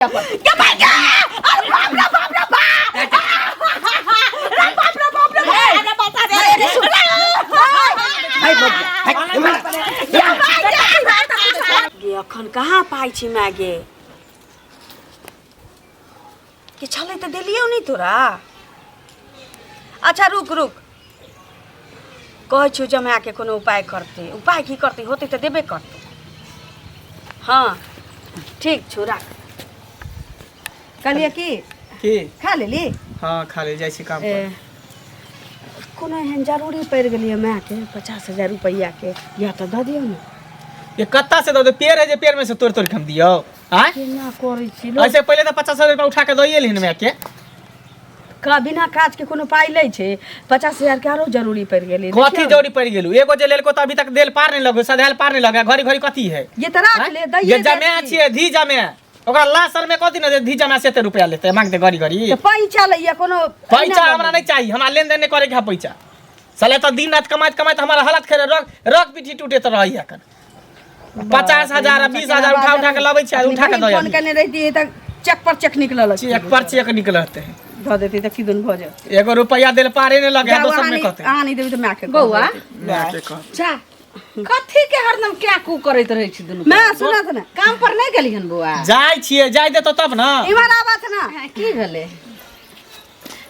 क्या भाई क्या अरे बाप रे बाप रे बाप रे अरे बता दे गे अखन कहाँ पाई छी मागे के छले त देलियौ नहीं तोरा। अच्छा रुक रुक कह छु जमा के कोनो उपाय की करते होते तो देबे करते। हाँ ठीक छु राख कहलिए की खा लेली। हाँ खा ले जाई छी काम पर। कोनो एहन जरूरी पड़ गेलिए माँ के 50,000 रुपया के या तो द दियो ना। ये कत्ता से दो पेड़ है जे पेड़ में से तोड़ तोड़ के हम दियो हां केना करै छी ऐसे पहले तो 50,000 रुपया उठा के दइए लेन मैं के का बिना काज के कोनो पाई लै छे 50,000 के आरो जरूरी पड़ गेली। कथी जरूरी पड़ गेलू एगो जे लेल को तो अभी तक देल पार नहीं लगो सधाल पार नहीं लगा घड़ी घड़ी कथी है ये त राख ले दइए ये जमे छिए धी जमे ओकरा लासल में कथी न धी जमा से रुपया लेते मांगते घड़ी घड़ी तो पैसा लइया कोनो पैसा हमरा नहीं चाहिए हमरा लेन देन नहीं करे के पैसा साले तो दिन रात कमात कमात हमारा हालत खराब रग पीठी टूटे तो रही है 50,000 20,000 उठा के लबै छै उठा के दय फोन करने रहती है त चेक पर चेक निकलल चेक पर चेक निकलते हैं ध देती त की दुन भ जाए एगो रुपया देल पारे नहीं लगे दोसर में कहते आ नहीं देबी त मैं के बौआ मैं के कह जा कथी के हरदम क्या कू करैत रहै छी दुनु मैं सुनत ना काम पर नहीं गेली हन बौआ जाय छिए जाय दे तो तब ना इमहर आबत ना की भेले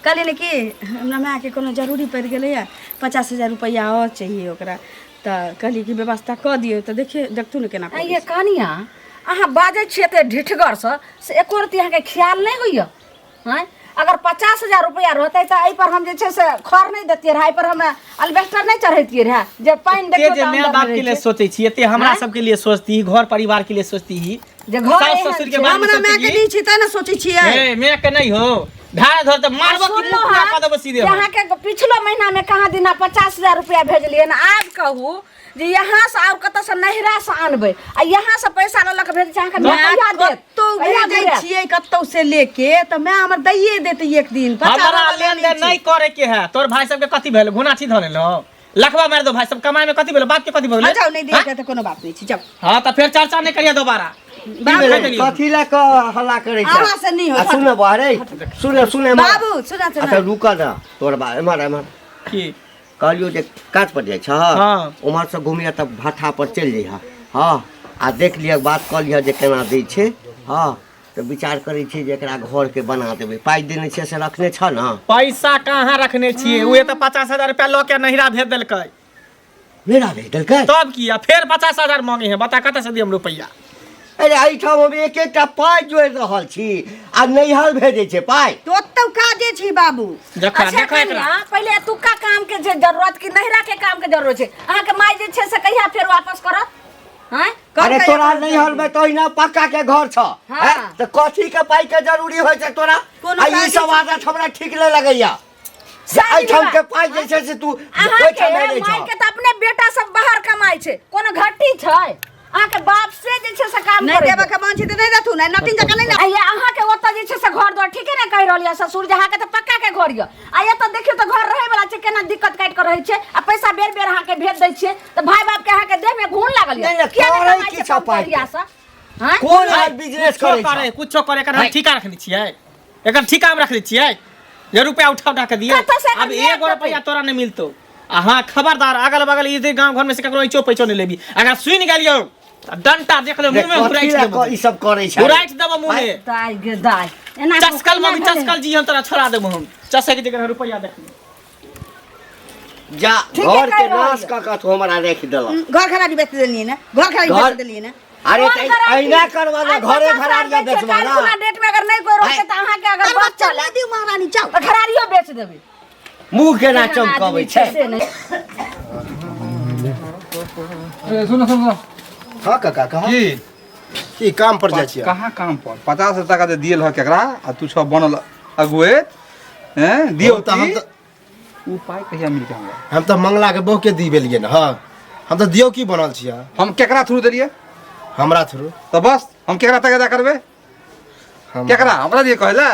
कहली ने कि हमरा माँ के कोनो जरूरी पड़ गेलै 50,000 रुपया और चाहिए ओकरा त कहली कि व्यवस्था क दियो त देखिए देखतु न केना ये कहानिया अहाँ बाजै छियै त ढिठगर से एको रति अहाँ के ख्याल नहीं होइया हैं अगर 50,000 रुपया रहते त एहि पर हम जे छै से खर नहीं देतिए रहा एहि पर हम अल्बेस्टर नहीं चढ़ैतिए रहा जे पानी देखियो जे माय बाप के लिए सोचै छी एते हमरा सब के लिए सोचती घर परिवार के लिए सोचती ही जे घर ससुर के बारे में हमरा माँ के दी छी त न सोचै छियै ए मैं के नहीं हो धार धर त मारबो कि मुंह ना कदब सीधे यहाँ के पिछलो महीना में कहाँ दिना 50,000 रुपया भेजलिए ना आब कहू जे यहाँ से और कत से नहिरा से आनबे आ यहाँ से पैसा ल के भेज अहाँ के नहिरा देत तो भेजै छियै कतौ से लेके त मैं हमर दइए देते एक दिन हमरा लेन देन नहीं करे के है तोर भाई सब के कथी भेल गुनाठी धने लो लखवा मार दो भाई सब कमाई में कथी भेल बात के कथी भेल जाओ नहीं दिए के त कोनो बात नहीं छी जाओ। हां त फिर चर्चा नहीं करिया दोबारा कथी ला क हल्ला करे छ आवाज से नहीं हो सुन बारे सुने बाबू सुना सुना अच्छा रुक ना तोर बा एमर की कहलियो जे काज पर जाय छ हां उमर से घुमिया त भाठा पर चल जइहा हां आ देख लिया बात क लिया जे केना दै छै हां तो विचार करे छी जे एकरा घर के बना देबे पाई देने छै से रखने छ ना पैसा कहां रखने छिए उहे त 50,000 रुपया ल के नहिरा भेज देलकै मेरा भेज देलकै तब किया फिर 50,000 मांगे है बता कत से दियम रुपया अरे आई ठाम हम एक एकटा पाई जोड़ रहल छी आ नैहर भेजे छै पाई तो ओतौ काजे छी बाबू। देखा अच्छा देखा एकरा कनिया पहले तुका काम के जे जरूरत की नहिरा के काम के जरूरत छै अहाँ के माई जे छै से कहिया फिर वापस करत हैं अरे तोरा नैहर में तो इना पक्का के घर छ हैं त कथी के पाई के जरूरी होय छै तोरा आ ई सब आदत हमरा ठीक नहीं लगैया आई ठाम के पाई जे छै से तू ओइ ठाम भेजे छ माई के त अपने बेटा सब बाहर कमाई छै कोनो घटी छै अहाँ के बाप से जे छै से काम नहीं करे देबा के मन छै त नहीं रहथु नहीं नटिन जका नहीं आ ये अहाँ के ओत जे छै से घर द्वार ठीके ने कहि रहलिया ससुर जहाँ के त पक्का के घर य आ ये त देखियो त घर रहे वाला छै केना दिक्कत काट के रहे छै आ पैसा बेर बेर अहाँ के भेज दै छियै त भाई बाप के अहाँ के देह में घून लागल नहीं, य करे की छ पाई हैं कोन हाल बिजनेस करे करे कुछो करे कर ठिका रखनी छिए एकर ठिका में रखनी छिए ये रुपया उठा के दिए कतऽ से अब लिया एगो देबै? रुपया तोरा नहीं मिलतो हां खबरदार अगल बगल इधर गांव घर में से ककरो इचो पैचो नहीं लेबी अगर सुन गेलियो डंटा देख ले मुंह में उराइट देबो ई सब करे छै उराइट देबो मुंह में दाई गे दाई एना चस्कल में भी चस्कल जी हम तोरा छोड़ा देबो हम चसे के जगह रुपया देख जा ठीके घर के कहि रहलियै। नाश का तो हमरा रख देल घर खराबी बेच देलिए ना घर खराबी बेच देलिए ना अरे ऐना करवा ले घरे घरारिया बेचवा ना ना डेट में अगर नहीं कोई रोके त अहाँ के अगर बात चले दी महारानी जाओ त खरारियो बेच देबे मुंह के ना चमकावे छै से नहीं सुनो सुनो हाँ काका कहा की काम पर जाइ छियै कहाँ काम पर 50,000 टका दे दियल है केकरा आ तू सब बनल अगुए हैं दियो तो हम तो उ पाई कहिया मिल के हमरा हम तो मंगला के बहु के दी बेलिए ना हाँ हम तो दियो की बनल छियै हम केकरा थ्रू देलिए हमरा थ्रू तो बस हम केकरा तक करबे केकरा हमरा दिए कहला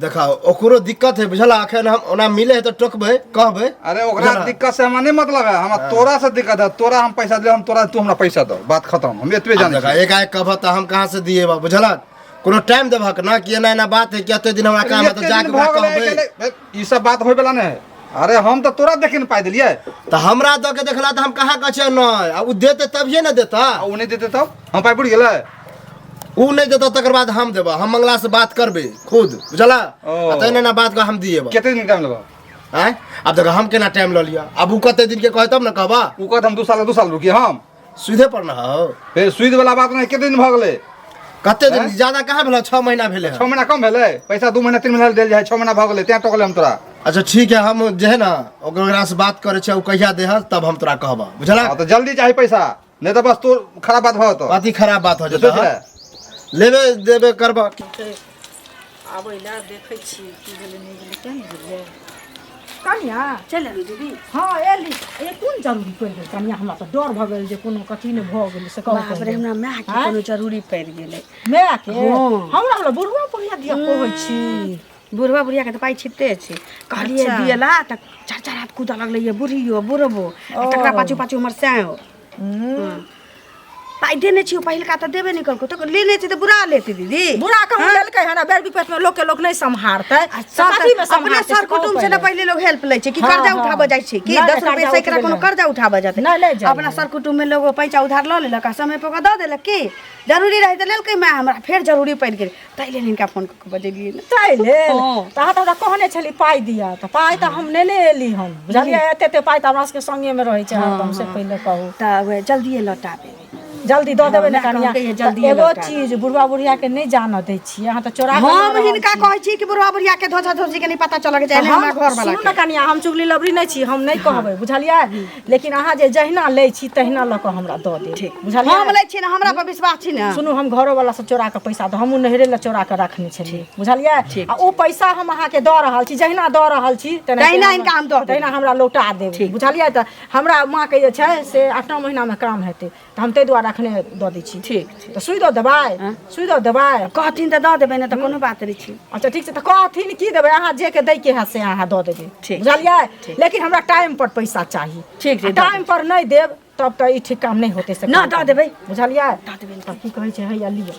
देखा ओकरो दिक्कत है बुझला अखन हम ओना मिले है तो टोकबे कहबे अरे ओकरा दिक्कत से हमरा नहीं मतलब है हमरा तोरा से दिक्कत है तोरा हम पैसा दे हम तोरा तू हमरा पैसा दो बात खत्म हम एतबे जाने देखा एक कहब तो हम कहाँ से दिए बा बुझला कोनो टाइम देबहक ना कि एना एना बात है कि एते दिन हमरा काम है तो जाके ओकरा कहबै। ई सब बात होय वाला नहीं। अरे हम तो तोरा देखे न पाइ देलिए। तो हमरा द के देखला तो हम कहाँ कहे न आ उ देते तभिए न देता। उ नहीं देते तब हम पाइ बुड़ गेलै। उ नहीं देता तकर बाद हम देबा। हम मंगला से बात करबे खुद बुझला। त एना बात का हम दिएबा। केते दिन टाइम लगो? हैं अब देखो हम केना टाइम ल लिया। अब उ कते दिन के कहे तब न कहबा। उ कहत हम 2 साल रुकी हम। सुधे पर न हो। फिर सुध वाला बात नहीं। केते दिन भ गेलै? कते दिन ज्यादा कहाँ भेल 6 महीना भेले। 6 महीना कम भेलै। पैसा 2 महीना 3 महीना देल जाय। 6 महीना भ गेलै त्या टोकले हम तोरा। अच्छा ठीक है हम जे है ना ओकरा से बात करे छै उ कहिया दे है तब हम तोरा कहबा बुझला। हां तो जल्दी चाहिए पैसा नहीं तो बस तो खराब बात हो तो। बात ही खराब बात हो जाता। लेबे देबे करबा। आबैला देखै छी की भेलै नहि भेलै क्या नहि भेलै। कनिया चल दीदी। हाँ एली ये कोन जरूरी पड़ि गेल कनिया हमरा तो डर भ गेल जे कोनो कथी ने भ गेल से कहू। बाप रे हमरा माय के कोनो जरूरी पड़ि गेलै। मैं के हमरा हमरा बुढ़वा बुढ़िया दिया कहै छी। बुढ़वा बुढ़िया के तो पाई छिते छै कहलिए दिएला त चार हाथ कूदा लगलै ये बुढ़ियो बुढ़बो तकरा पाछू पाछू हमर सायो पाई देने छियो पहिलका त देबे निकल को तो लेने छै त बुरा लेते दीदी। बुढ़ा कहूँ लेलकै है ना बेर विपत में लोग के नहीं संभारते। अपने सर कुटुम से ना पहले लोग हेल्प ले छै कि कर्जा उठाबे जाय छै कि 10 रुपया से एकरा कोनो कर्जा उठाबे जाते अपना सर कुटुम में लोग पैसा उधार ल लेलक समय पे द देलक की जरूरी रहे त लेलकै मैं हमरा फिर जरूरी पड़ गेल तैले इनका फोन क बजेलिए न तैले ता कहने छली पाई दिया त पाई त हम लेने एली हम बुझलिए एते पाई त हमरा के संगे में रहे छै हम से पहले कहू त जल्दी लौटाबे जल्दी दो देबे न कनिया। एगो चीज बुढ़वा बुढ़िया के नहीं जान दै छी अहाँ त चोरा हम हिनका कहै छी कि बुढ़वा बुढ़िया के धोछा धोछी के नहीं पता चल के जाय हमरा घर वाला। सुन न कनिया हम चुगली लबरी नहीं छी हम नहीं कहबै बुझलिए लेकिन अहाँ जे जहिना ले छी तहिना ल के हमरा द दे ठीक बुझलिए। हम ले छी न हमरा पर विश्वास छी न। सुनू हम घरो वाला से चोरा के पैसा तो हमहू नहरे ला चोरा के रखने छलिए बुझलिए आ ओ पैसा हम अहाँ के द रहल छी जहिना द रहल छी तहिना इनका हम द तहिना हमरा लौटा देब बुझलिए। त हमरा मां के जे छै से 8 महीना में काम हेतै त हम तै दुआरे रखने द दै छी ठीक त सुई द देबै सुई द देबै कहथिन त द देबै न त कोनो बात नहीं छी। अच्छा ठीक छै त कहथिन की देबै अहाँ जे के दै के है से अहाँ द देबै बुझलिए लेकिन हमरा टाइम पर पैसा चाहिए ठीक छै। टाइम पर नहीं देब तब त ई ठीक काम नहीं होते से ना द देबै बुझलिए द देबै त की कहै छै हैया लियो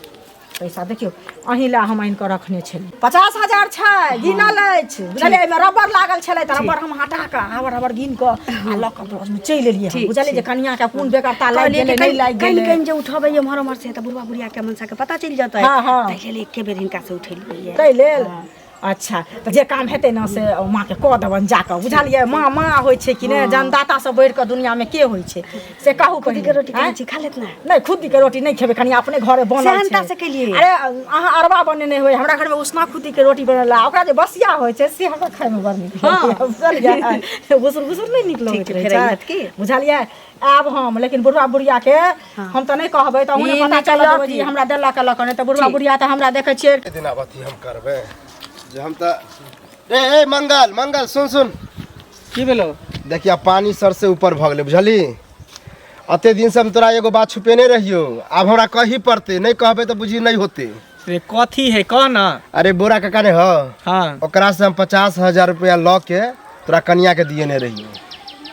पैसा देखियो अहीं ला हम आइन के रखने छली 50,000 छै गिनल अछि बुझलिए एमे रबर लागल छलै त रबर हम हटा के रबर गिन के आ ल के ब्लाउज में चलि एलिए बुझलिए जे कनिया के कोन बेकारता लाग गेलै नहीं लाग गेलै कहीं जे उठबै ये मर मर से त बुढ़वा बुढ़िया के मनसा के पता चल जाता है तै ले एके बेर हिनका से उठेलिए तै लेल अच्छा तो जे काम हेतै न से माँ के कह देबन जाके बुझलिए माँ माँ होइ छै कि नहीं जनदाता से बढ़ के दुनिया में के होइ छै से कहू खुदी के रोटी खाइ छी खा लेत ना नहीं खुदी के रोटी नहीं खेबे कनी अपने घरे बनल छै सेहनता से केलिए अरे अहाँ अरबा बनेने होय हमरा घर में उसना खुदी के रोटी बनला ओकरा जे बसिया होइ छै से हमरा खाय में बड़ नीक लगैया बुझलिए गुसुर गुसुर नहीं निक लगैत रहै छै बुझलिए। आब हम लेकिन बुढ़वा बुढ़िया के हम त नहीं कहबै त हुने पता चल जेबै जी हमरा देला के लक नहीं त बुढ़वा बुढ़िया त हमरा देखै छियै दिन आबती हम करबे जे हम त ए मंगल मंगल सुन सुन की भेलो देखिया पानी सर से ऊपर भ गेलै बुझली। अते दिन से हम तोरा एगो बात छुपेने रहियो अब हमरा कही पड़ते नहीं कहबे तो बुझी नहीं होते। रे कथी है कह ना। अरे बोरा काका ने हो हां ओकरा से हम 50,000 रुपया ल के तोरा कन्या के दिए ने रहियो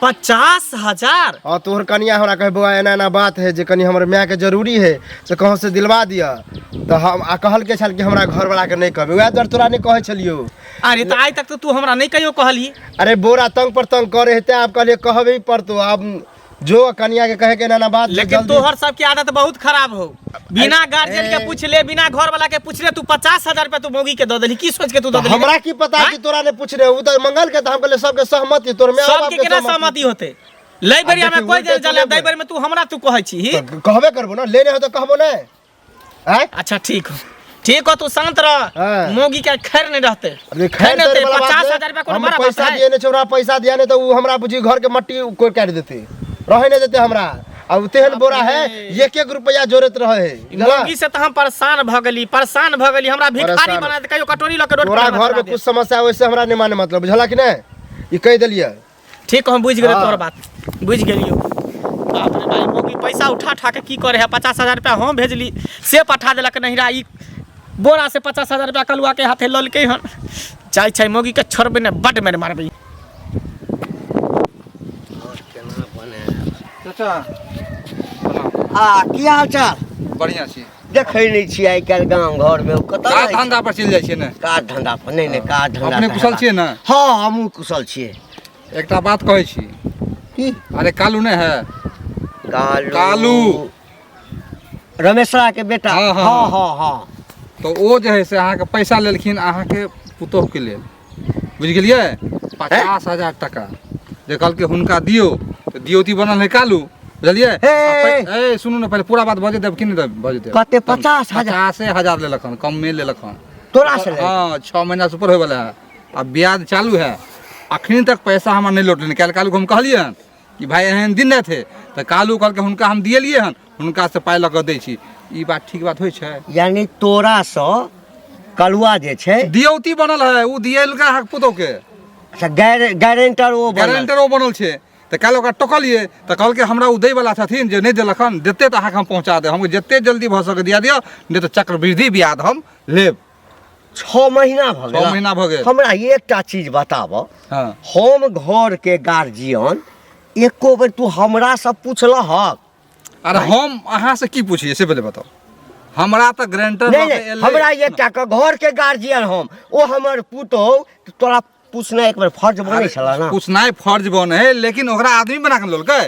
50,000। हाँ तोहर कन्या हमरा कहे बउआ एना एना बात है जे कनी हमर माय के जरूरी है से कहूँ से दिलवा दिया तो हम कहल के छल कि हमरा घर वाला के नहीं कहबे वह दर तोरा नहीं कहे छलियो। अरे तो आज तक तो तू हमरा नहीं कहियो कहली। अरे बोरा तंग पर तंग करे हेते आप कहलिए कहबे पड़तो अब जो कन्या के कहे के ना बात लेकिन तोहर सब की आदत बहुत खराब हो बिना गार्जियन के पूछ ले बिना घर वाला के पूछ ले तू 50,000 रुपया तू मौगी के द देली की सोच के तू द देली। हमरा की पता कि तोरा ने पूछ रहे उ तो मंगल के हम कहले सबके सहमति तोर में सबके केना सहमति होते लई बेरिया में कोई जल जले दई बेर में तू हमरा तू कहै छी कहबे करबो ना लेने हो तो कहबो ना हैं। अच्छा ठीक हो तू शांत रह मौगी के खैर नहीं रहते अरे खैर 50,000 रुपया कोनो बड़ा पैसा दिए ने छोरा पैसा दिया ने तो उ हमरा बुझी घर के मट्टी कोई काट देते रहे नहीं देते हमरा अब तेहन बोरा है 1-1 रुपया जोरत रहे है मौगी से तो हम परेशान भ गेली हमरा भिखारी बना दे कहियो कटोरी ल के रोड तोरा घर में कुछ समस्या वैसे हमरा नहीं माने मतलब बुझला कि नहीं ई कह देलिए ठीक हम बुझ गेली तोहर बात बुझ गेलियो। बाप रे भाई मौगी पैसा उठा के की करे है 50,000 रुपया हम भेजली से पठा देलक नहिरा ई बोरा से 50,000 रुपया कलुआ के हाथे ललके हन चाय मौगी के छोड़बे ने बट मेरे मारबे। चाचा आ की हाल चाल बढ़िया छी देखै नहीं छी आइ काल्हि गांव घर में कतऽ काज रहै छै? धंधा पर चलि जाइ छियै ने काज धंधा पर नहीं काज धंधा अपने तऽ कुशल हेबाक। छियै ने हाँ हमहूँ कुशल छियै। एकटा बात कहै छी की अरे कालू नहीं है कालू। रमेशरा के बेटा हाँ, हाँ, हाँ हाँ हाँ तो ओ जे है से अहाँके पैसा लेलखिन अहाँके पुतोहके लेल बुझ गेलियै 50,000 टका जे कहलकै हुनका दियौ तऽ दियौती बनल है कालू बुझलियै। ए सुनू ने पहले पूरा बात भऽ जेतै कि नहि भऽ जेतै कते 50,000 50,000 लेलक हन कम में लेलक हन तोरा से ले? हाँ 6 महीना से ऊपर होय वाला है अब ब्याज चालू है अखनी तक पैसा हमरा नहीं लौटले काल्हि कालू हम कहलियै हन कि भाई एहन दिन नहीं थे तो कालू कहलकै हुनका हम दिएलियै हन हुनका से पाइ लऽ कऽ दै छी ई बात ठीक बात होइ छै यानी तोरा सँ कलुआ जे छै दियौती बनल है उ दिएलका हक पुतोह के अच्छा गारंटर ओ बनल। गारंटर ओ बनल छै तऽ काल्हि ओकरा टोकलियै तऽ कहलकै हमरा उ दै वाला छथिन जे नहि देलक हन देते तऽ अहाँके हम पहुँचा देब हम जते जल्दी भऽ सके दिया दियौ नहि तऽ चक्रवृद्धि ब्याज हम लेब। 6 महीना भऽ गेल 6 महीना भऽ गेल। हमरा एकटा चीज बताबऽ हाँ हम घर के गार्जियन एको बेर तू हमरा से पूछलहक? अरे हम अहाँ से की पूछिए से पहले बताओ हमरा तऽ गारंटर नहीं हमरा एकटा के घर के गार्जियन हम ओ हमर पुतोह तोरा पूछना एक बार फर्ज बनै छला ना। पूछनाइ फर्ज बने है लेकिन ओकरा आदमी बना के लेलकै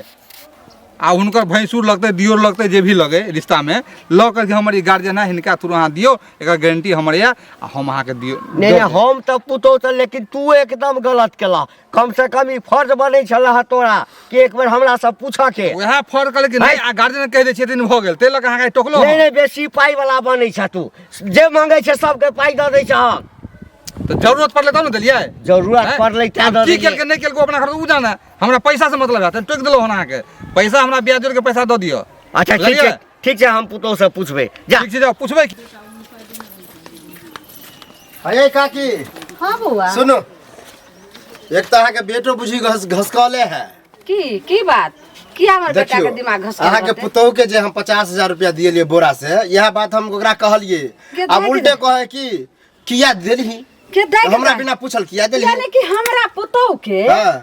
आ हुनकर भैंसुर लगतै दियोर लगतै जे भी लगे रिश्ता में लऽ कर हमर ई गार्जियन है हिनका तुरंत अहाँ दियौ एकर गारंटी हमर यऽ आ हम अहाँके दियौ। नहीं हम तो पुतोह तो लेकिन तू एकदम गलत केला कम से कम ई फर्ज बनै छला तोरा कि एक बार हमरा से पूछऽ के। वएह फर्ज कहले कि नहीं आ गार्जियन कह दै छथिन भऽ गेल तेलक अहाँके टोकलो नहीं बेसी पाई वाला बनै छ तू जे मांगे छै सबके पाई दऽ दै छ तो जरूरत पड़ले तब ने दिलियै जरूरत पड़लै ता दऽ की दियै। केलकै नहीं केलकै अपना घर उ जाना हमरा पैसा से मतलब है त टोक देलो हन अहाँके पैसा हमरा ब्याज जोड़ के पैसा दऽ दियौ। अच्छा ठीक छै हम पुतोह से पूछबै जा। ठीक छै जाओ पूछबै अरे काकी हाँ बउआ सुनो एक तो अहाँके बेटो बुझी घसकले है की बात की हमर बेटा देखियो के दिमाग घस अहाँके पुतोह के जे हम 50,000 रुपया दिएलिए बोरा से यह बात हम ओकरा कहलिए के अब दे उल्टे कहे कि किया देलही के दे हमरा बिना पूछल किया देलही यानी कि हमरा पुतोह के हां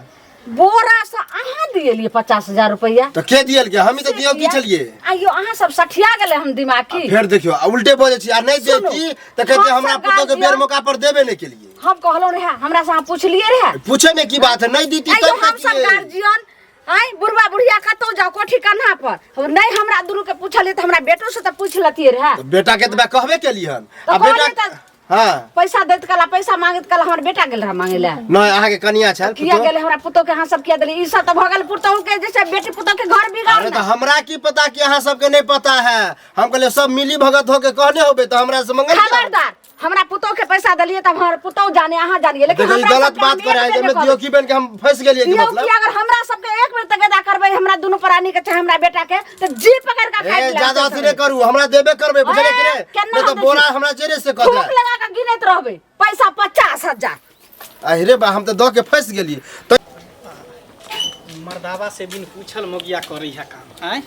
बोरा से अहाँ दिएलिए 50,000 रुपया तो के दियल के हम ही तो दियो की छलिए आइयो अहाँ सब सठिया गेले हम दिमाग की फिर देखियो उल्टे बोले छी आ नहीं देती तो कहते हमरा पुतोह के बेर मौका पर देबे नहीं के लिए हम कहलो रहे हमरा से अहाँ पूछलिए रहे पूछे में की बात है नहीं दीती आइयो तब हम सब गार्जियन आई बुढ़वा बुढ़िया कतौ जाओ कोठी कन्हा पर नहीं हमरा दुनू के पूछलिए तो हमरा बेटो से तो पूछ लतिए रहे बेटा के तो कहबे केली हन तो आ बेटा कहलिए हां पैसा देत कला पैसा मांगत कला हमर बेटा गेल रहा मांगे ले नहीं अहाँके कनिया छल किया गेले हमरा पुतोह के अहाँ सब किया देली ई सब तो भगल पुतोह के जैसे बेटी पुतोह के घर बिगाड़ अरे तो हमरा की पता कि अहाँ सबके नहीं पता है हम कहले सब मिली भगत होके कहने होबे तो हमरा से मंगल खबरदार हमरा पुतोह के पैसा देलिए तब हमर पुतोह जाने अहाँ जानिए लेकिन देखिए हमरा गलत सबके बात हम करे एक है बेर में नहीं दियो की बन के हम फंस गेलिए कि दियो मतलब कि अगर हमरा सबके एक बेर तगेदा करबै हमरा दोनों प्राणी के चाहे हमरा बेटा के तो जी पकड़ के खाइ ए ज्यादा अथी नहीं करू हमरा देबे करबे बुझले कि रे केना नहीं तो हम बोरा देखी? हमरा जेरे से कह फूक दे लगा के गिनत रहबै पैसा 50,000 अरे बा हम तो द के फंस गेली तो मर्दावा से बिन पूछल मोगिया करी है काम हैं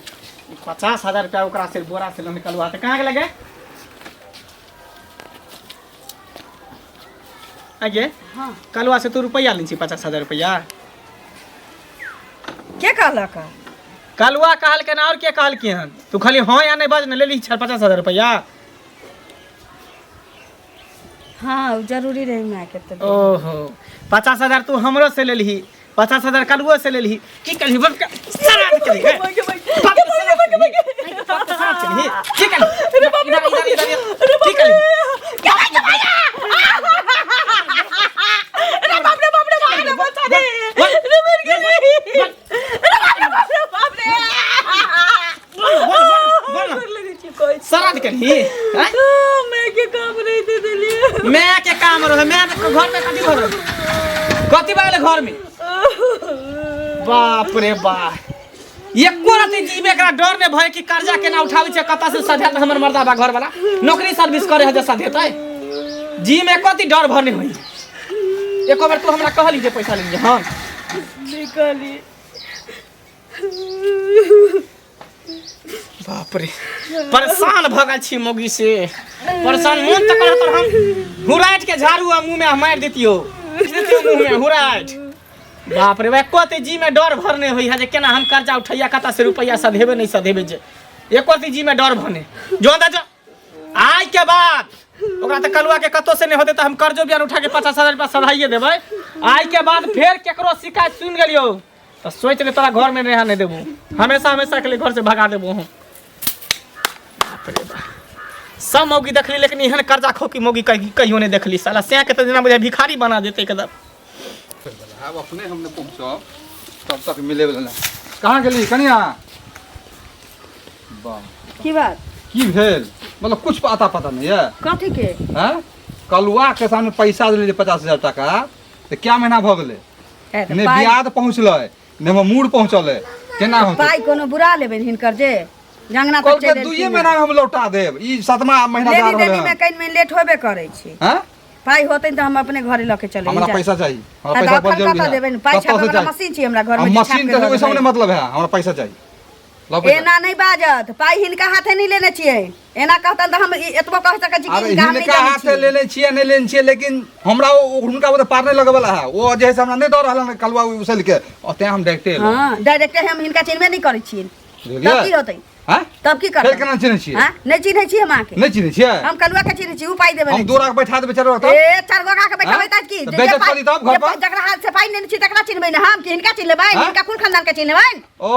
50,000 रुपया ओकरा से बोरा से निकलवा ते कहां के लगे आगे हां कलवा से तू रुपया ली 50,000 रुपया के कहलक? कलवा कहल के ना और के कहल के हन तू खाली हां या नहीं बाज न ले ली 50,000 रुपया हाँ जरूरी रही मैं के तो ओहो 50,000 तू हमरो से ले ली 50,000 कलुओ से ले ली की कलही बक सारा चली है ठीक है अरे बाप रे ठीक है अरे बाप रे बता दे अरे मर गई अरे बाप रे बाप रे सारा कलही मैं के काम नहीं दे दिलिए मैं के काम रहे मैं घर में कथी भर कथी बाले घर में बाप रे बाप एको राती जी में एकरा डर ने भय कि कर्जा केना उठाबै छै कता से सधा हमर मर्दा बा घर वाला नौकरी सर्विस करे है जे सधेतै जी में कथी डर भरने होई एको बार तू हमरा कहली जे पैसा ले हां निकाली बाप रे परेशान भ गेल छी मोगी से परेशान मन त करत हम हुराइट के झाड़ू आ मुंह में मार देतियो मुंह में हुराइट बाप रे एको जी में डर भरने होई है जे केना हम कर्जा उठैया कता से रुपया सधेबे नहीं सधेबे जे एको जी में डर भरने जो अंदर जा आय के बाद ओकरा त कलुआ के कतो से नहीं होते त हम कर्जो बियान उठा के 50,000 रुपया सधाइए देबै। आय के बाद फिर केकरो शिकायत सुन गेलियो त सोच ले तोरा घर में रहने नहीं देबो, हमेशा हमेशा के लिए घर से भगा देबो हम। बाप रे बा, सब मौगी देखली लेकिन एहन कर्जा खोकी मौगी कहियो नहीं देखली। साला से के त जना बुझे भिखारी बना देते एकदम। अब अपने हमने पहुंचब तब तक मिले वाला ना। कहाँ गेली कनिया? वाह की बात की भेल? मतलब कुछ पता नहीं है। कथी के हैं? कलुआ के सामने पैसा दिले 50,000 टका तो क्या महीना भ गेले? ने बियाद पहुंचले ने मूड पहुंचले केना होते? पाई कोनो बुरा लेबे हिनकर जे जंगना कल तक के 2 महीना में हम लौटा देब। ई 7वां महीना जा रहल लेनी है। में कहीं में लेट होबे करे छी। हैं? पाई होते त हम अपने घरे लेके चले हमरा पैसा चाहिए। हमरा पैसा पर जरूरी है। देबे पाई छापे वाला मशीन छी हमरा घर में। मशीन के कोई सामने मतलब है, हमरा पैसा चाहिए। लो पैसा। एना नहीं बाजत, पाई हिनका हाथे नहीं लेने छिए। एना कहतन त हम एतबो कह सकै छी अरे कि हम नहीं हिनका जाने हाथे ले ले छिए नहीं लेन छिए, लेकिन हमरा उनका वो पार नहीं लगे वाला है। वो जे है से हमरा नहीं दौड़ रहल कलवा उसल के ओते हम देखते। हां डायरेक्ट हम हिनका चिन्हबे नहीं करै छी। तब की होतै? हैं? तब की करब? फिर केना चिन्है छिए? हां नहीं चिन्है छी हम आके। नहीं चिन्है छिए? हम कलुआ के चिन्है छी, उ पाई देबे। हम दो राख बैठा देबे चारो तब। ए चार गो का के बैठाबै त की? तो बेइज्जत करी तब घर पर। जकरा हाथ से पाई नहीं छी तकरा चिन्हबै ना हम कि हिनका चिन्हबै? हिनका कुल खानदान के चिन्हबै? ओ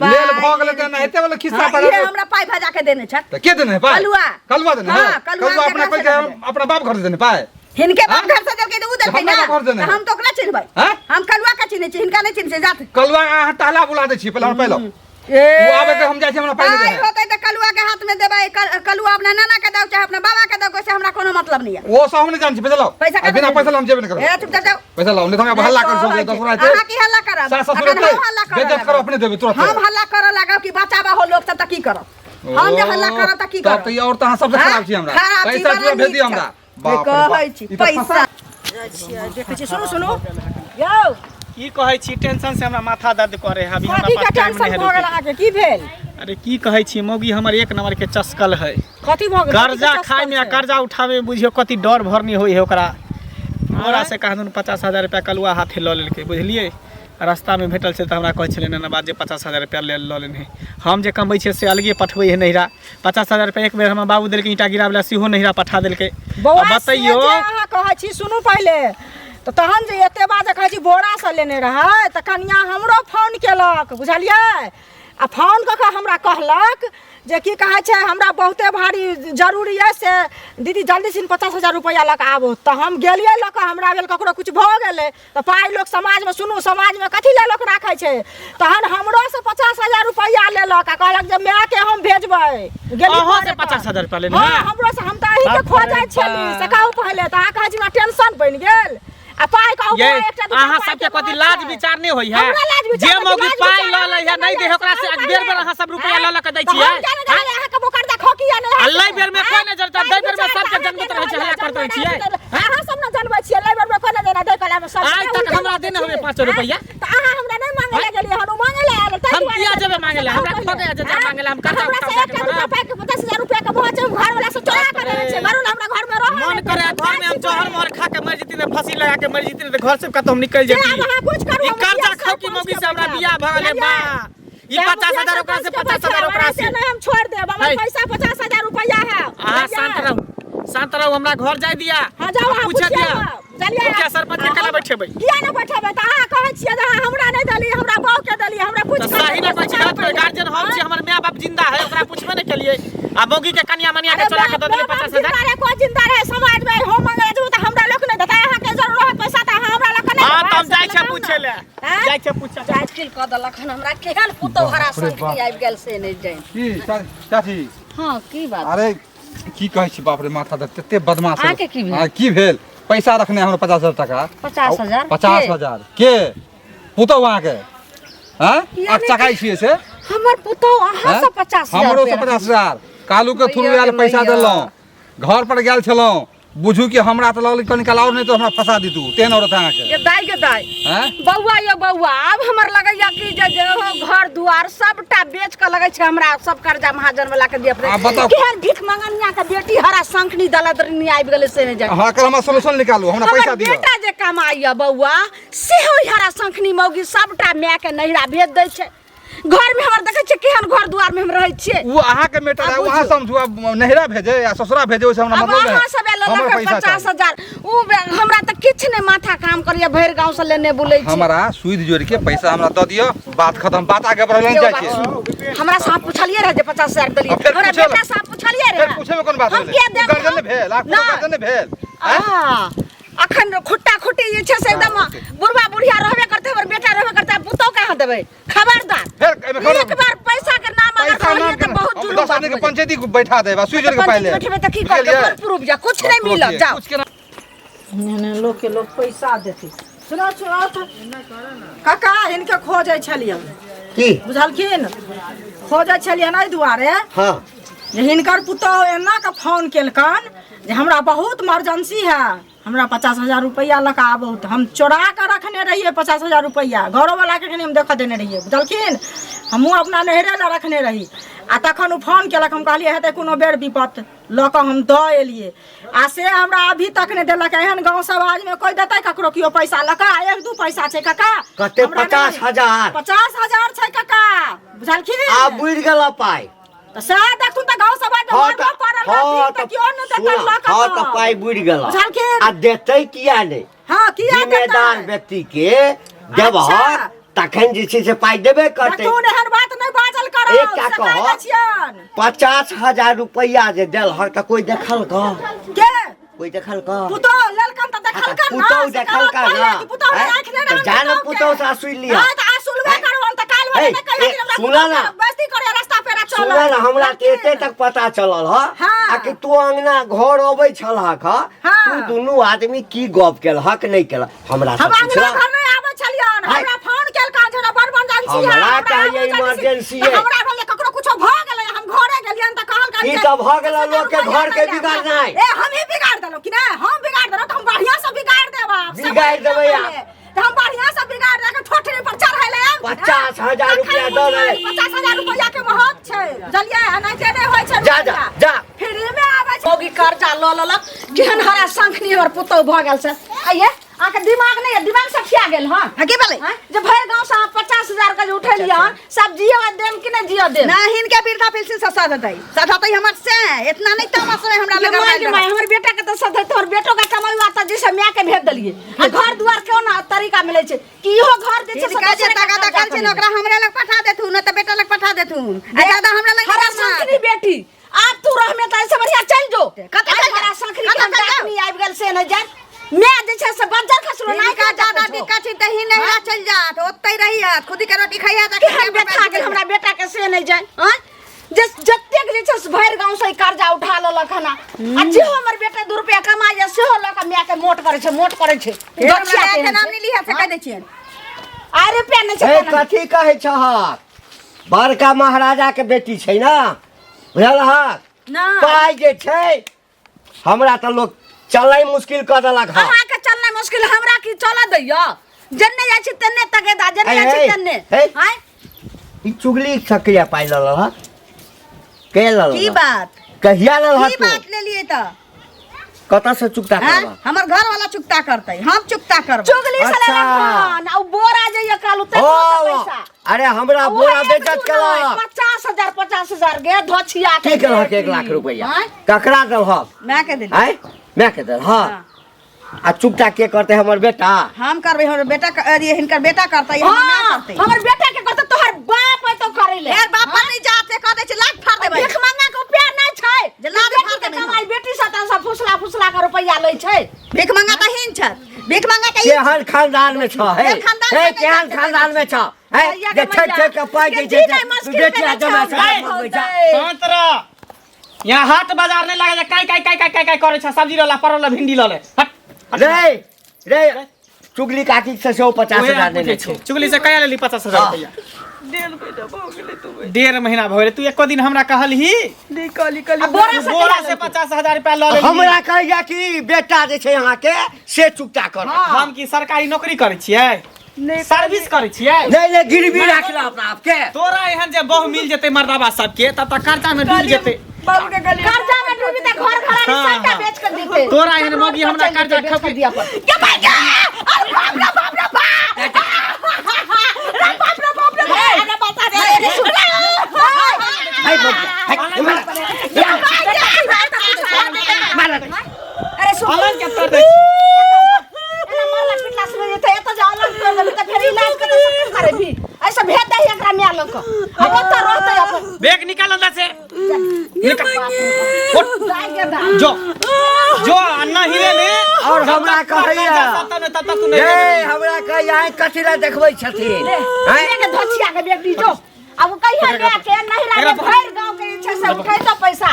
लेल भ गेले त हेते वाला खिस्सा पड़े। ये हमरा पाई भजा के देने छ। त के देने पाए? कलुआ। कलवा देने हाँ, है? कलुआ कलवा अपना कोई के अपना बाप घर से देने पाए? हिनके बाप घर से देलकै त उ देलकै ना। हमरा घर देने। हम तो ओकरा चिन्हबै। हैं? हम कलुआ के चिन्है छी, हिनका नहीं चिन्है छी। जात कलवा अहाँ ताला बुला दे छी पहले ए वो आवे के हम जाय छी हमरा पाई पाई दे। होतै त कलुआ के हाथ में देबै। कलुआ अपना नाना के दौ चाहे अपना बाबा के दौ, से हमरा कोनो मतलब नहीं है। वो सब हम नहीं जान छी पैसा लाओ। पैसा आ बिना पैसा हम जेबे नहीं करब। ए चुप जाओ। पैसा लाओ नहीं तो हम हल्ला कर सो 10 रुपया अहाँ की हल्ला करब? सास ससुर अखन हम हल्ला करब। बेइज्जत करो अपने देबे तुरंत। हम हल्ला करऽ लागब कि बचाबा हो लोग सब त की करब? हम जे हल्ला करब त की करब? तब त और त सब खराब छी हमरा। खराब छी, पैसा तुरंत भेज दियो हमरा। बाप रे कहै छी ई त पैसा देखै छी। सुनो सुनो यौ की कहै छी, टेंशन से हमरा माथा दर्द करे है। अभी हमरा कथी के पास टाइम टेंशन नहीं भ गेल है। अहाँ के? की भेल? अरे की कहै छी, मौगी हमर एक नंबर के चस्कल है। कथी भ गेल? कर्जा खाए में कर्जा उठावे में बुझियो कथी डर भरनी होई है ओकरा। हमरा से कहदुन 50,000 रुपया कलुआ हाथे ल लेलकै बुझलिए। रास्ता में भेटल से त हमरा कहै छलै ना बात जे 50,000 रुपया ले ल लेने। हम जे कमबै छै से अलगे पठबै है नहिरा। 50,000 रुपया एक बेर हमर बाबू देलकै ईटा गिरावला सेहो नहिरा पठा देलकै। बौआ बतैयो अहाँ कहै छी सुनू पहिले त तहन जे एते बात कहै छी बोरा से लेने रहै त कनिया हमरो फोन केलक बुझलियै। आ फोन क के हमरा कहलक जे की कहै छै हमरा बहुते भारी जरूरी है से दीदी जल्दी से 50,000 रुपया लक आबो। त हम गेलियै लक, हमरा भेल ककरो कुछ भ गेलै त पाइ लोग समाज में सुनू समाज में कथी ले लोग राखै छै। तहन हमरो से 50,000 रुपया लेलक आ कहलक जे माय के हम भेजबै। अहाँ से 50,000 रुपया लेने? हां हमरो से हम त एही के खोजै छली से कहू पहिले त अहाँ कहै छी हमरा टेंशन बनि गेल। आ पाइ कहू ये एकटा दूटा अहाँ पाइ सबके के कथी बात लाज छै। विचार नहीं होई है? हमरा लाज विचार जे नहि, मौगी लाज पाइ विचार ल लै है नहीं दे ओकरा से बेर बेर अहाँ सब रुपया ल ल के दै तऽ छियै। हम जाने जाने अहाँ के बोकर देखो किया नहि है? अल्लाह बेर में कोई नजर दै बेर में सबके जनमत रहै छै हल्ला करते रहै छियै। अहाँ सब न जानबै छियै लै बेर में कोई नहि देना दे कला में सब आज तक हमरा देने होबे 500 रुपया। त अहाँ हमरा नहि मांगे ले गेलियै हनु मांगे ले आयल। हम किया जेबे मांगे ले? हमरा खोटे जे मांगे ले हम कर्जा हमरा से उठा एकटा के दूटा पाइ के 50,000 रुपया के बहुत छै घर वाला से चोरा के देने छै। वरुण हमरा घर में रह मन करे घर में हम जहर मोहर खा के मर जती ने फांसी लगा के मर जती ने घर से कतौ हम निकल जती। कुछ करू ई कर्जा खाओ की मौगी से हमरा बियाह भ गेलै बा। ई 50,000 ओकरा से 50,000 ओकरा से नहीं हम छोड़ देब। हमर पैसा 50,000 रुपया है। अहाँ शांत रहू हमरा घर जाय दिया। हां जाओ अहाँ पूछे पूछिए दिया चलिए क्या सरपंच के कला बैठेबै? किया न बैठेबै? त अहाँ कहै छियै जे अहाँ हमरा नहीं देली हमरा बाऊ के देली हमरा पूछ तो सही ना कोई गलत कोई गार्जियन हम छी, हमर माय बाप जिंदा है ओकरा पूछबे नहीं केलिए। आ मौगी के कन्या मनिया के चोरा के द देले 50,000। अरे कोई जिंदा रहे समाज में हो मंगल जो त हमरा लोग नहीं देता। अहाँ के जरूर है पैसा त अहाँ हमरा लोग नहीं। हां त हम जाय छै पूछे ले जाय छै पूछे। जाइल क देलक हन हमरा केहन पुतौ हरा संख्या आबि गेल से नहीं जान। की चाची? हां की बात? अरे की कहै छी बाप रे माथा दर्द तते बदमाश है। अहाँके की भेल? हां की भेल? पैसा रखने हमरा 50,000 टका। 50,000? 50,000 के पुतौ वहां के? हां अब चकाई छिए से? हमर पुतौ अहाँ से 50,000 हमरो से 50,000 कालू के थ्रू यार पैसा देलौ। घर पर गेल छलौ बुझू कि हमरा त लगल कनि काल और नहीं तो हमरा फंसा दी तू तेन औरत अहाँ के। ये दाई हैं? बौआ यो बौआ अब हमर लगैया कि जे हो घर दुआर सबटा बेच के लगै छै हमरा सब कर्जा महाजन वाला के दिए आ बताउ। पड़े। केहन भीख मंगनिया के बेटी हरा संखनी दलदरनी आबि गेलै से नहीं जान। हां कल हमरा सोल्यूशन निकालू हमरा पैसा हमर दियो। बेटा जे कमाइया बौआ सेहो हरा संखनी मौगी सबटा माय के नहिरा भेज दै छै। घर में हमर देखै छियै केहन घर दुआर में हम रहै छियै वो अहाँ के मैटर है वहाँ समझू अब नहिरा भेजे या ससुरा भेजे ओसे हमरा अब मतलब अहाँ सब है ललक 50,000 उ हमरा त किछ नै माथा काम करिया भैर गांव से लेने बुलै छी हमरा सुध जोड़ के पैसा हमरा द दियो बात खत्म बात आगे बढ़ल जाय छै हमरा साहब पूछलिए रहे जे 50,000 देलिए अब फिर हमरा पूछे बेटा साहब पूछलिए रहे फिर पूछे में कोन बात हम भेलै के देब गर्जन ने भेल आप गर्जन ने भेल अखन खुट्टा खुट्टी जे छै से एकदम बुढ़वा बुढ़िया रहबे करते हमर बेटा रहबे करते पुतौ कहाँ देबै खबरदार फिर एमे एक बार पैसा के नाम अगर कहलिए त बहुत जुलूम दस आदमी के पंचायती को बैठा देबा सुई जोड़ के पहले बैठबे त की करब प्रूफ जा कुछ नहीं मिलत जाओ कुछ के ने लोग के लोग पैसा देते सुनो काका इनके खोजै छलियै की बुझलखिन खोजै छलियै एहि दुआरे हाँ जे हिनकर पुतौह एना के फोन केलकन जे हमरा बहुत इमरजेंसी है हमरा 50,000 रुपया लगा आबो तो हम चोरा कर रखने रहिए 50,000 रुपया घरों वाला के हम देख देने रहिए बुझलखिन हमहूँ अपना नहरे ला रखने रही आ तखन फोन केलक हम कहलिए हेतै कोनो बेर विपत लऽ कऽ हम दऽ एलिए आ से हमरा अभी तक नहीं देलक एहन गाँव समाज में कोई देतै ककरो कियो पैसा लका 1-2 पैसा छै काका कते 50,000 50,000 छै काका बुझलखिन आ बुढ़ गेला पाई तो सह देखू त गाँव समाज में मरबो पड़ल त कियो न देतै लका हाँ तो पाई बुढ़ गेला बुझलखिन आ देतै किया नहीं हाँ किया जिम्मेदार व्यक्ति के जब अच्छा। तखन जे छै से पाई देबे करतै तू एहन बात नहीं बाजल करो एक का कह 50,000 रुपया जे देल हर त कोई देखल का के कोई देखल का पुतो ललकन त देखल कर ना पुतौ देखल का ना पुतो राख ले तो जान पुतौ से आसुई लिया हां त आसुलवे करवन त काल वाला नहीं कहिए हमरा सुना ना बस्ती करे रास्ता पे चल सुना ना हमरा के एते तक पता चलल ह आ कि तू अंगना घर अबै छलह का तू दुनू आदमी की गप केल हक नहीं केल हमरा से हम पूछला अंगना घर नहीं आबै छलियन हमरा फोन केल का जे बड़ इमरजेंसी है हमरा कहिए इमरजेंसी है हमरा भले ककरो कुछो भ गेलै हम घरे गेलियन त कहल का ई त भ गेल लोग के घर के बिगाड़ नहीं ए हम ही बिगाड़ देलो कि ना हम बिगाड़ देलो त हम बढ़िया से बिगाड़ देब बिगाड़ देबै त हम बढ़िया से बिगाड़ दे के ठोठरी पर चढ़ाइले 50,000 रुपया दऽ दे 50,000 रुपया के महक छै बुझलियै नहीं के नहीं होय छै जा जा जा फ्री में आबै छै होगी कर्जा ल ललक केहन हरा संखनी हमर पुतौ भ गेल से आइए आके दिमाग नहीं है दिमाग से खिया गेल हां की बोले जब भर गांव से 50,000 का जो उठेलिए हां सब जियो देम कि नहीं जियो देम ना हिनके वृद्धा पेंशन से सधतै हमर से इतना नहीं तमाश में हमरा लगा हमर बेटा के तो सधै तोर बेटो का कमाई आता जैसे मैं के भेज दलिए घर दुआर क्यों ना तरीका मिले छै कि इहो घर जे छै का जे टाका दा कर छै ओकरा हमरा लग पठा देथु न त बेटा लग पठा देथु आ ज्यादा हमरा लग हरा संखनी बेटी आप तू रह में त ऐसे बढ़िया चल जो कते हरा संखनी के डाकनी आबि गेल से न जा मैं जे छै से बंजर खसलो नहीं का ज्यादा दिक्कत छै तही नहीं चल जात ओतै रहिया खुदी के रोटी खाइया त केहन बेटा गेल हमरा बेटा के से नहीं जाय हां जतेक जे छै से भर गांव से कर्जा उठा लेलक हना आ जे हमर बेटा 2 रुपया कमाय जा सेहो ल के मैं के मोट करे छै दक्षिया के नाम नहीं लिया से कह दै छियन आय रुपया नहीं ए छै कथी कहै छह बड़का महाराजा के बेटी छै ना बुझल ह ना पाई जे छै हमरा त लोग चलै मुश्किल क देलक ह अहाँ के चलना मुश्किल हमरा की चल दैयो जन्ने जाय छी तन्ने तकेदा जन्ने जाय छी तन्ने हाय ई चुगली सकिया पाई लल ह के लल की बात कहिया लल ह की तू बात ले लिए त कत से चुकता करबा हमर घर वाला चुकता करतै हम चुकता करब चुगली से अच्छा। लेलन खान आ बोरा जइया कालू ते पैसा अरे हमरा बोरा बेचत कलक 50,000 गे धछिया की कहलक 1 लाख रुपया ककरा दल ह मैं के देली आय मैं के दल ह आ चुकता के करते हमर बेटा हम करबै हमर बेटा अरे हिनकर बेटा करतै हम ना करतै हमर बेटा के करते तोहर बाप है तो करे ले यार बाप नहीं जाते कह दे छै लाख फाड़ देबै देख मंगा के प्यार नहीं छै जे लाख फाड़ बेटी के देबै कमाई बेटी साथ सब फुसला के रुपया लै छै भीख मंगा त हिन छ भीख मंगा के केहन खानदान में छ हे हे केहन खानदान में छ हे जे छठ के पाई जे जे बेटिया जमा से शांत रह यहाँ हाट बाजार नहीं लगे काय करे छ सब्जी लला परवल भिंडी लले हट रे रे चुगली काकी से 50,000 देने छो चुगली से कया लेली 50,000 रुपया 1.5 महीना भइले तू एको दिन हमरा कहल ही बोरा से 50,000 रुपया ल लेली हमरा कहिया कि बेटा जे छै अहाँ के से चुकता कर हम की सरकारी नौकरी करे छियै सर्विस करे छियै नहीं गिरवी राखला अपना आप के तोरा एहन जे बहु मिल जेते मर्दाबा सबके तब तक कर्जा में डूब जेते कर्जा में डूबी त घर घरानी सबटा बेच कर देते तोरा एहन मगी हमरा कर्जा खप दिया पर के भाई के अरे बाप रे बाप रे बाप रे बाप रे बाप रे के तर दे एना मरला पिटला से जे त एत जा अलग कर देबी त फेर इलाज के सब करे भी ऐसा भेज दे एकरा में लोग अब त रहते अपन बैग निकाल अंदर से जो अन्ना हीरे ने और हमरा कहैया तब तक तू नहीं ए हमरा कहैया कथि ला देखबै छथिन हैं के धोछिया के बेटी जो अब कहिया ले के नहीं रा भर गांव के इच्छा से उठै तो पैसा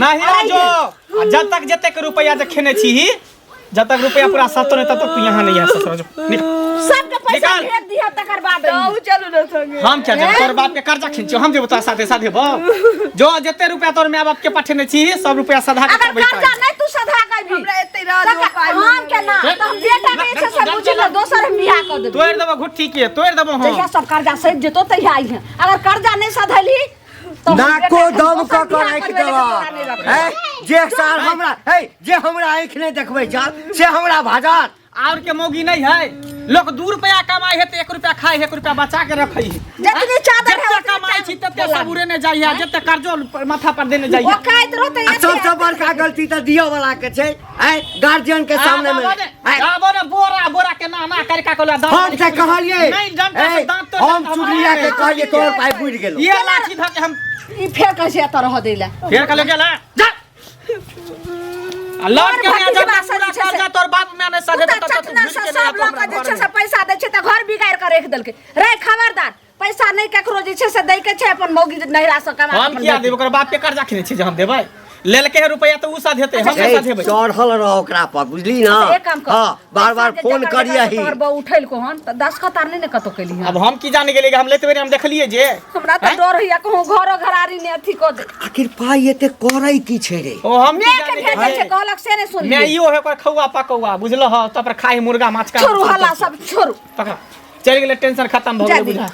नहीं जो जब तक जते के रुपया जे खेने छी जब तक रुपया पूरा सातो नहीं तब तक तू यहाँ नहीं आ ससुर जो सब के पैसा भेज दिया तकर बाद चलो न संगे हम क्या जब तोर बाप के कर्जा खींचो हम जे बता साथे साथे जो जते रुपया तोर माय बाप के पठेने छी सब रुपया सधा के अगर कर्जा नहीं तू सधा कर भी हमरा एते राज पाई हम के ना तो हम बेटा के इच्छा से बुझल दोसर हम बियाह कर देब तोड़ देबो घुट्टी के तोड़ देबो हम जहिया सब कर्जा सहित जेतो तहिया आई है अगर कर्जा नहीं सधैली नाको दम क के राख देबा है जे साल हमरा है जे हमरा आँख नहीं देखबै जा से हमरा भाजत और के मौगी नहीं है लोग 2 रुपया कमाई है तो 1 रुपया खाई है 1 रुपया बचा के रखई है जितनी चादर है जितना कमाई छी तते सबूरे ने जाइए जितना कर्जो माथा पर देने जाइए वो कहत रहते सबसे बड़का गलती त दियो वाला के छै है गार्जियन के सामने में आबो ने बोरा बोरा के ना ना करका कोला दांत हम से कहलिए नहीं डंडा से दांत तो हम चुगलिया के कहलिए तोर पाइ बुझ गेलो ये लाठी ध के हम ई फेर कैसे एत रह देला फेर कले गेला जा लौट के आ जा पूरा कर्जा तोर बाप में ने सजे तो चटना से सब लोग जे छै से पैसा दै छै त घर बिगाड़ के रख देलकै रे खबरदार पैसा नहीं ककरो जे छै से दै के छै अपन मौगी नहिरा से कमा हम किया देब ओकर बाप के कर्जा खिने छी जे हम देबै लेलके है रुपया तो उ साथ हेते हम साथ देबै चढ़ल रह ओकरा पर बुझली ना एक काम कर हां बार-बार फोन करियही तोहर बहू उठैल को हन त 10 कतार नहीं ने कतो केली अब हम की जाने गेलिए हम लेते बेरी हम देखलिए जे हमरा त डर होइया कहूं घरो घरारी ने अथी क दे आखिर पाई एते करै की छै रे ओ हम मैं के भेजे छै कहलक से ने सुन मैं इहो है ओकर खौआ पकौआ बुझलो ह त पर खाई मुर्गा माछ का छोरू हल्ला सब छोरू पकड़ा चल गेले टेंशन खत्म भ गेल बुझा